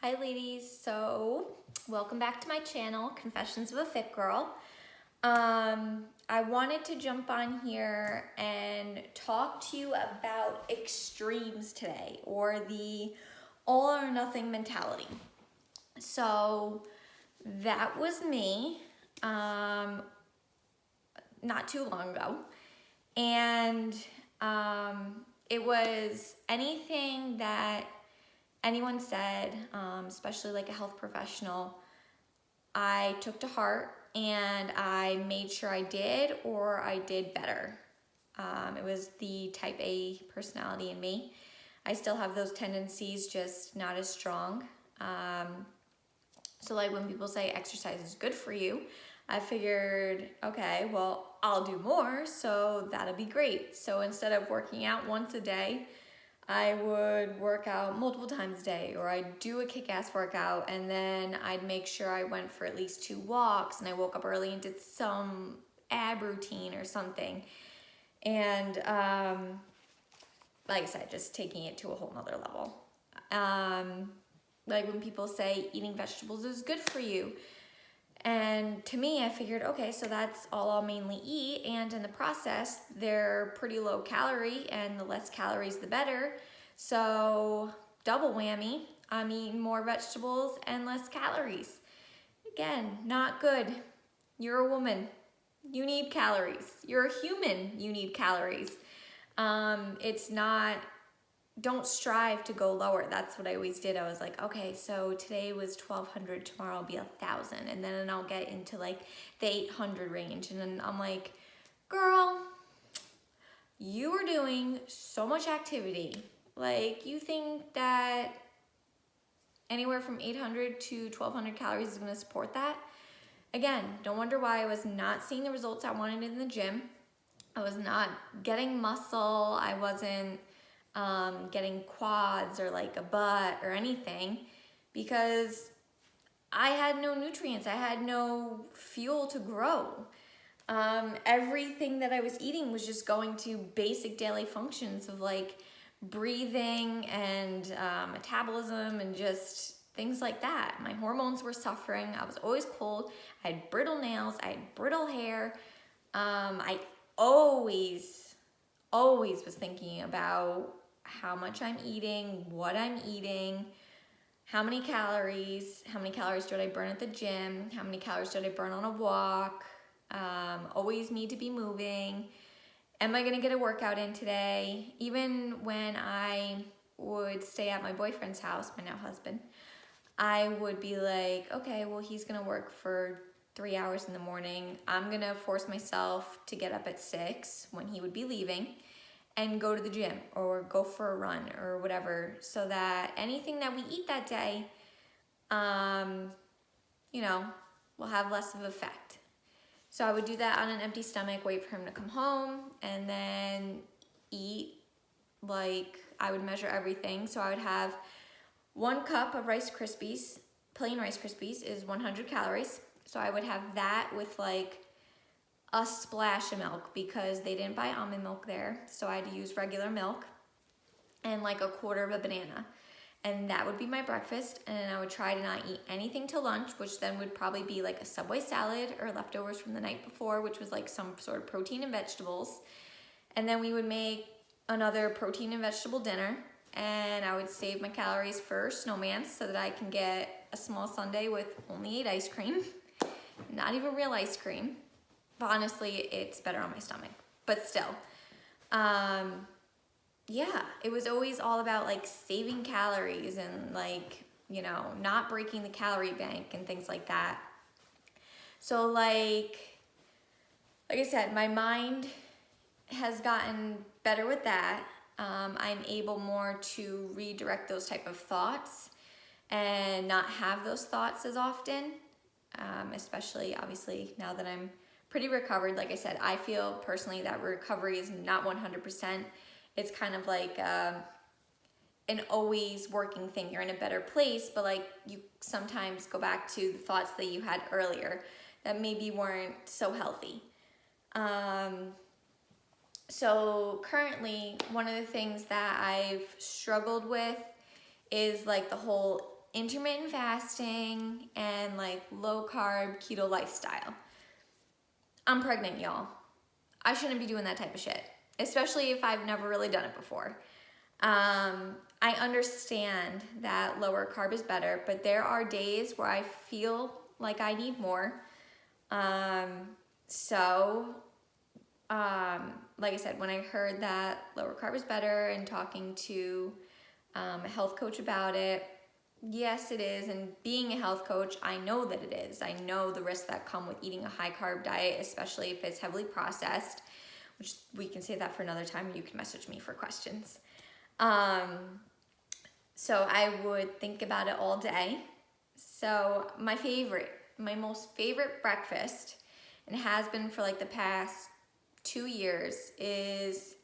Hi ladies, so welcome back to my channel, Confessions of a Fit Girl. I wanted to jump on here and talk to you about extremes today, or the all or nothing mentality. So that was me not too long ago, and it was anything that anyone said, especially like a health professional, I took to heart and I made sure I did, or I did better. It was the type A personality in me. I still have those tendencies, just not as strong. So like when people say exercise is good for you, I figured, okay, well, I'll do more, so that'll be great. So instead of working out once a day, I would work out multiple times a day, or I'd do a kick-ass workout, and then I'd make sure I went for at least 2 walks, and I woke up early and did some ab routine or something. And like I said, just taking it to a whole nother level. Like when people say eating vegetables is good for you, and to me, I figured, okay, so that's all I'll mainly eat, and in the process, they're pretty low calorie, and the less calories, the better. So double whammy, I'm eating more vegetables and less calories. Again, not good. You're a woman. You need calories. You're a human. You need calories. It's not, don't strive to go lower. That's what I always did. I was like, okay, so today was 1,200, tomorrow will be 1,000, and then I'll get into like the 800 range, and then I'm like, girl, you are doing so much activity. Like, you think that anywhere from 800 to 1,200 calories is going to support that? Again, don't wonder why I was not seeing the results I wanted in the gym. I was not getting muscle. I wasn't getting quads or like a butt or anything, because I had no nutrients. I had no fuel to grow. Everything that I was eating was just going to basic daily functions of like breathing and metabolism and just things like that. My hormones were suffering. I was always cold. I had brittle nails. I had brittle hair. I always was thinking about how much I'm eating, what I'm eating, how many calories did I burn at the gym, how many calories did I burn on a walk, always need to be moving, am I gonna get a workout in today? Even when I would stay at my boyfriend's house, my now husband, I would be like, okay, well, he's gonna work for 3 hours in the morning. I'm gonna force myself to get up at 6 when he would be leaving and go to the gym or go for a run or whatever, so that anything that we eat that day, will have less of an effect. So I would do that on an empty stomach, wait for him to come home, and then eat. Like, I would measure everything. So I would have 1 cup of Rice Krispies. Plain Rice Krispies is 100 calories. So I would have that with like a splash of milk, because they didn't buy almond milk there, so I had to use regular milk, and like a quarter of a banana, and that would be my breakfast. And I would try to not eat anything till lunch, which then would probably be like a Subway salad or leftovers from the night before, which was like some sort of protein and vegetables, and then we would make another protein and vegetable dinner, and I would save my calories for snowman's so that I can get a small sundae with only 8 ice cream, not even real ice cream. But honestly, it's better on my stomach. But still, yeah, it was always all about like saving calories and like, not breaking the calorie bank and things like that. So like I said, my mind has gotten better with that. I'm able more to redirect those type of thoughts and not have those thoughts as often, especially obviously now that I'm pretty recovered. Like I said, I feel personally that recovery is not 100%. It's kind of like an always working thing. You're in a better place, but like you sometimes go back to the thoughts that you had earlier that maybe weren't so healthy. So currently, one of the things that I've struggled with is like the whole intermittent fasting and like low carb keto lifestyle. I'm pregnant, y'all. I shouldn't be doing that type of shit, especially if I've never really done it before. I understand that lower carb is better, but there are days where I feel like I need more. Like I said, when I heard that lower carb is better and talking to a health coach about it, yes, it is. And being a health coach, I know that it is. I know the risks that come with eating a high carb diet, especially if it's heavily processed, which we can save that for another time. You can message me for questions. So I would think about it all day. So my most favorite breakfast, and has been for like the past 2 years, is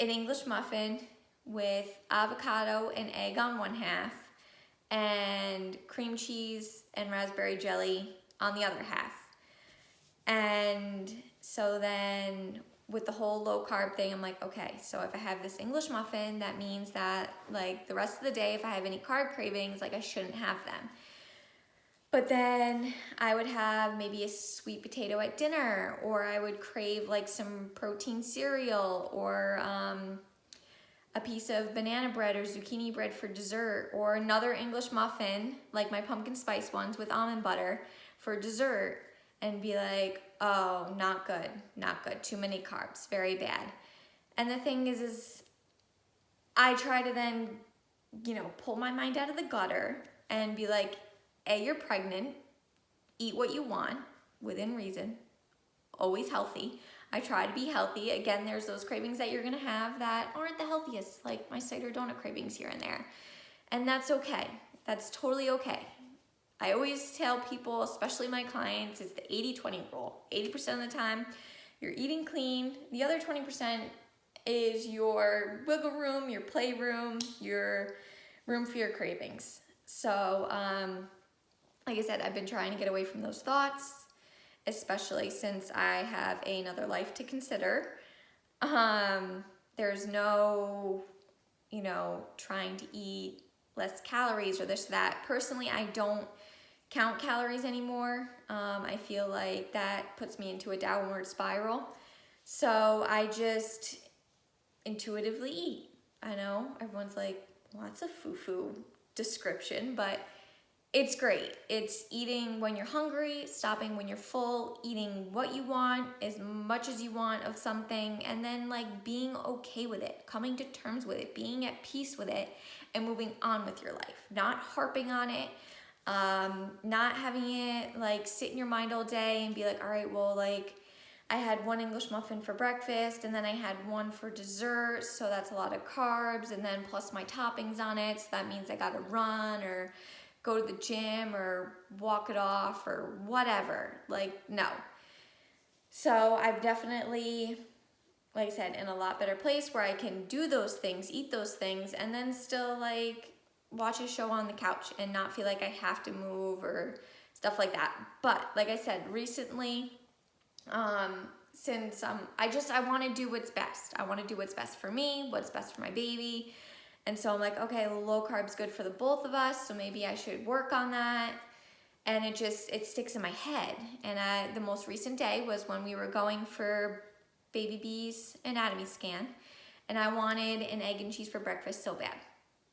an English muffin with avocado and egg on one half and cream cheese and raspberry jelly on the other half. And so then with the whole low carb thing, I'm like, okay, so if I have this English muffin, that means that like the rest of the day, if I have any carb cravings, like I shouldn't have them. But then I would have maybe a sweet potato at dinner, or I would crave like some protein cereal, or a piece of banana bread or zucchini bread for dessert, or another English muffin, like my pumpkin spice ones with almond butter for dessert, and be like, oh, not good, too many carbs, very bad. And the thing is I try to then, pull my mind out of the gutter and be like, A, you're pregnant, eat what you want, within reason, always healthy. I try to be healthy. Again, there's those cravings that you're gonna have that aren't the healthiest, like my cider donut cravings here and there. And that's okay. That's totally okay. I always tell people, especially my clients, it's the 80-20 rule. 80% of the time, you're eating clean. The other 20% is your wiggle room, your playroom, your room for your cravings. So, like I said, I've been trying to get away from those thoughts, especially since I have another life to consider. There's no, trying to eat less calories or this, that. Personally, I don't count calories anymore. I feel like that puts me into a downward spiral. So I just intuitively eat. I know everyone's like, well, that's a foo-foo description, but it's great. It's eating when you're hungry, stopping when you're full, eating what you want, as much as you want of something, and then like being okay with it, coming to terms with it, being at peace with it, and moving on with your life. Not harping on it, not having it like sit in your mind all day and be like, all right, well, like I had one English muffin for breakfast and then I had one for dessert, so that's a lot of carbs, and then plus my toppings on it, so that means I gotta run or go to the gym or walk it off or whatever. Like, no. So I've definitely, like I said, in a lot better place where I can do those things, eat those things, and then still like watch a show on the couch and not feel like I have to move or stuff like that. But like I said, recently, since I want to do what's best. I want to do what's best for me, what's best for my baby. And so I'm like, okay, well, low carb's good for the both of us, so maybe I should work on that. And it sticks in my head. And the most recent day was when we were going for baby B's anatomy scan, and I wanted an egg and cheese for breakfast so bad,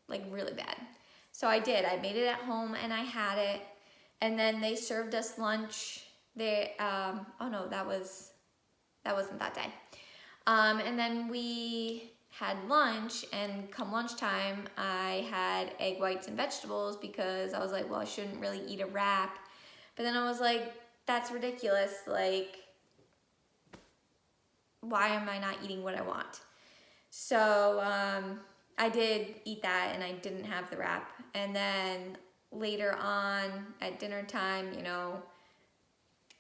like really bad. So I did. I made it at home and I had it. And then they served us lunch. Oh no, that wasn't that day. And then we had lunch, and come lunchtime, I had egg whites and vegetables because I was like, well, I shouldn't really eat a wrap. But then I was like, that's ridiculous. Like, why am I not eating what I want? So I did eat that, and I didn't have the wrap. And then later on at dinner time,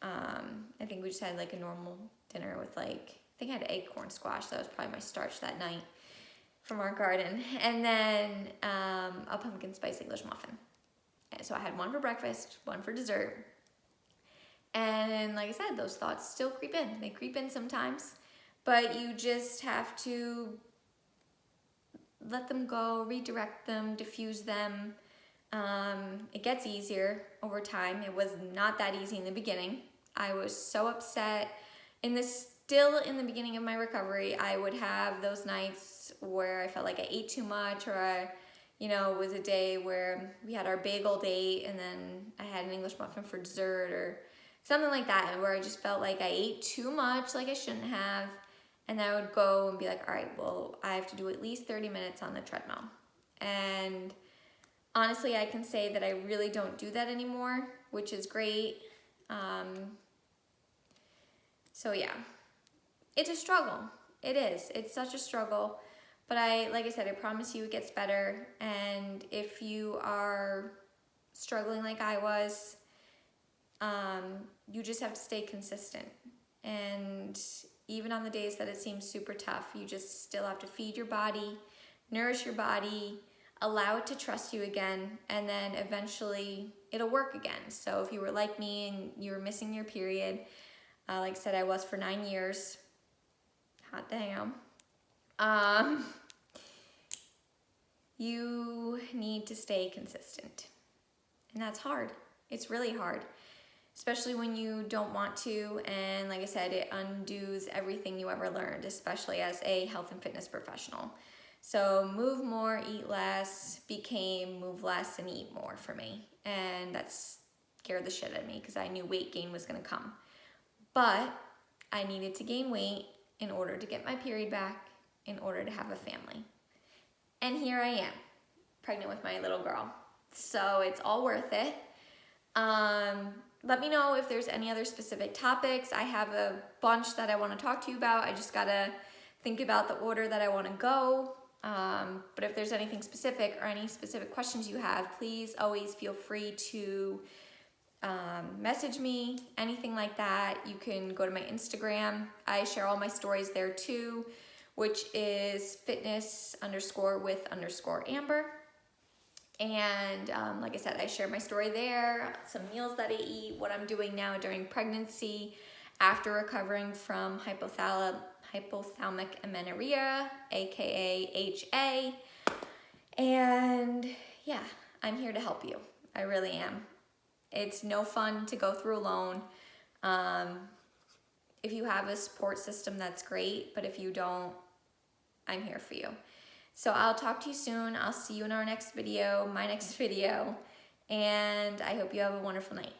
I think we just had like a normal dinner with like, I think I had acorn squash. That was probably my starch that night from our garden. And then a pumpkin spice English muffin. And so I had one for breakfast, one for dessert. And like I said, those thoughts still creep in. They creep in sometimes, but you just have to let them go, redirect them, diffuse them, It gets easier over time. It was not that easy in the beginning. I was so upset. Still in the beginning of my recovery, I would have those nights where I felt like I ate too much, or it was a day where we had our bagel date and then I had an English muffin for dessert or something like that, where I just felt like I ate too much, like I shouldn't have. And I would go and be like, all right, well, I have to do at least 30 minutes on the treadmill. And honestly, I can say that I really don't do that anymore, which is great. So yeah, it's a struggle. It is. It's such a struggle. But like I said, I promise you it gets better. And if you are struggling like I was, you just have to stay consistent. And even on the days that it seems super tough, you just still have to feed your body, nourish your body, allow it to trust you again, and then eventually it'll work again. So if you were like me and you were missing your period, like I said, I was for 9 years. Hot damn. You need to stay consistent. And that's hard. It's really hard, especially when you don't want to. And like I said, it undoes everything you ever learned, especially as a health and fitness professional. So move more, eat less became move less and eat more for me. And that scared the shit out of me because I knew weight gain was going to come. But I needed to gain weight in order to get my period back, in order to have a family. And here I am, pregnant with my little girl. So it's all worth it. Let me know if there's any other specific topics. I have a bunch that I want to talk to you about. I just gotta think about the order that I want to go. But if there's anything specific or any specific questions you have, please always feel free to message me, anything like that. You can go to my Instagram. I share all my stories there too, which is fitness_with_Amber. And like I said, I share my story there, some meals that I eat, what I'm doing now during pregnancy, after recovering from hypothalamic amenorrhea, aka HA. And yeah, I'm here to help you. I really am. It's no fun to go through alone. If you have a support system, that's great. But if you don't, I'm here for you. So I'll talk to you soon. I'll see you in our next video, my next video. And I hope you have a wonderful night.